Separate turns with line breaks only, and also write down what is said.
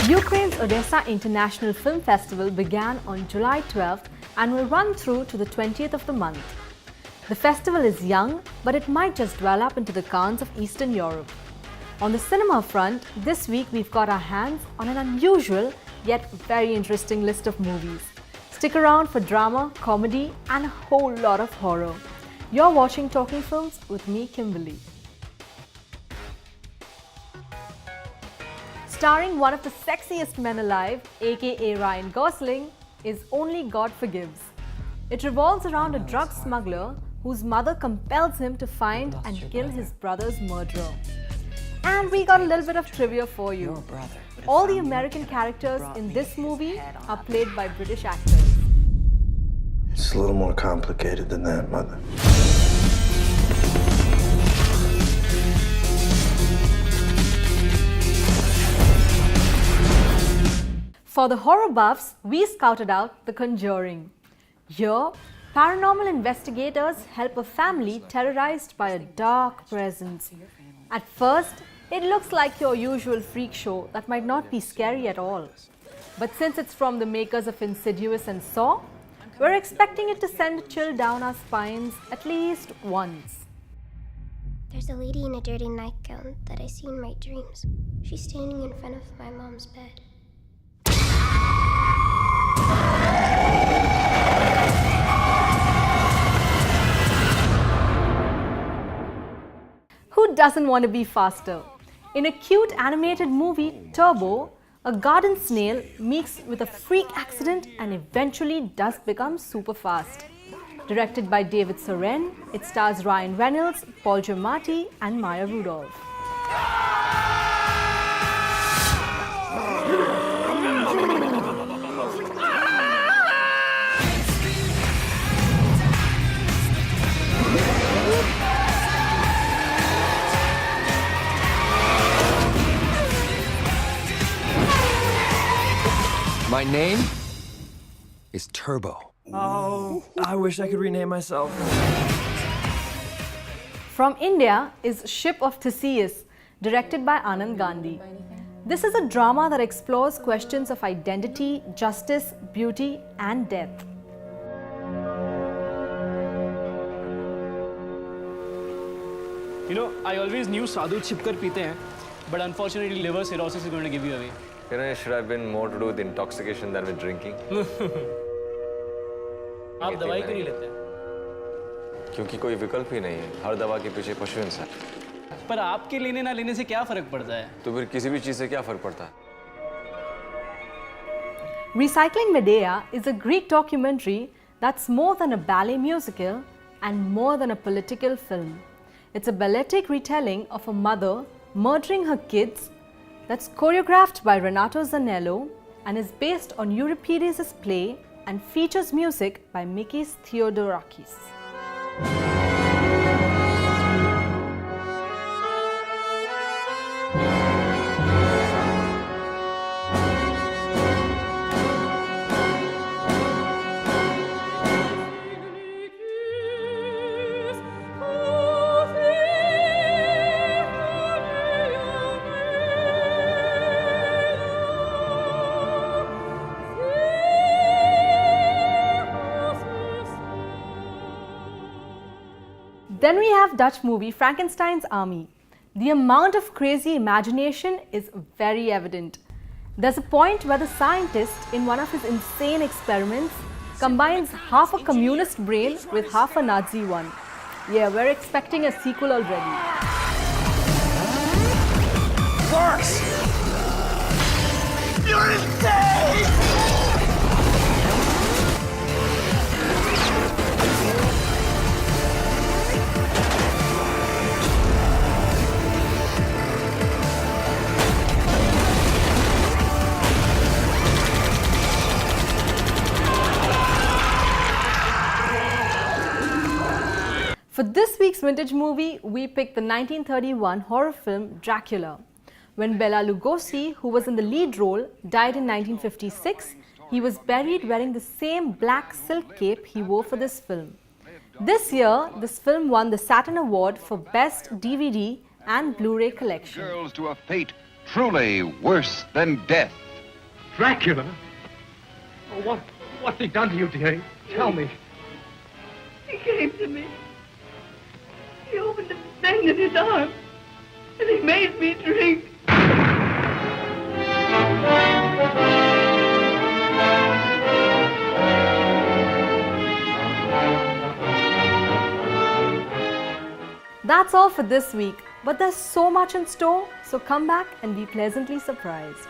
Ukraine's Odessa International Film Festival began on July 12th and will run through to the 20th of the month. The festival is young, but it might just develop into the Cannes of Eastern Europe. On the cinema front, this week we've got our hands on an unusual yet very interesting list of movies. Stick around for drama, comedy and a whole lot of horror. You're watching Talking Films with me, Kimberly. Starring one of the sexiest men alive, aka Ryan Gosling, is Only God Forgives. It revolves around a drug smuggler whose mother compels him to find and kill his brother's murderer. And we got a little bit of trivia for you. All the American characters in this movie are played by British actors.
It's a little more complicated than that, Mother.
For the horror buffs, we scouted out The Conjuring. Here, paranormal investigators help a family terrorized by a dark presence. At first, it looks like your usual freak show that might not be scary at all. But since it's from the makers of Insidious and Saw, we're expecting it to send a chill down our spines at least once.
There's a lady in a dirty nightgown that I see in my dreams. She's standing in front of my mom's bed.
Who doesn't want to be faster? In a cute animated movie, Turbo, a garden snail meets with a freak accident and eventually does become super fast. Directed by David Soren, it stars Ryan Reynolds, Paul Giamatti and Maya Rudolph.
My name is Turbo.
Oh, I wish I could rename myself.
From India is Ship of Theseus, directed by Anand Gandhi. This is a drama that explores questions of identity, justice, beauty and death.
You know, I always knew sadhu chipkar peete hain, but unfortunately liver cirrhosis is going to give you away.
You know, it should have been more to do with intoxication than with drinking.
आप दवाई क्यों नहीं लेते?
क्योंकि कोई विकल्प ही नहीं है, हर दवा के पीछे पशु इंसान।
पर आपके लेने ना लेने से क्या फर्क पड़ता है?
तो फिर किसी भी चीज से क्या फर्क पड़ता है?
Recycling Medea is a Greek documentary that's more than a ballet musical and more than a political film. It's a balletic retelling of a mother murdering her kids that's choreographed by Renato Zanello and is based on Euripides' play and features music by Mikis Theodorakis. Then we have Dutch movie Frankenstein's Army. The amount of crazy imagination is very evident. There's a point where the scientist in one of his insane experiments combines half a communist brain with half a Nazi one. Yeah, we're expecting a sequel already.
Works! You're insane!
For this week's vintage movie, we picked the 1931 horror film Dracula. When Bela Lugosi, who was in the lead role, died in 1956, he was buried wearing the same black silk cape he wore for this film. This year, this film won the Saturn Award for Best DVD and Blu-ray collection.
Girls to a fate truly worse than death.
Dracula? Oh, what's he done to you, dearie? Tell me.
He came to me. He opened a thing in his arm, and he made me drink.
That's all for this week, but there's so much in store, so come back and be pleasantly surprised.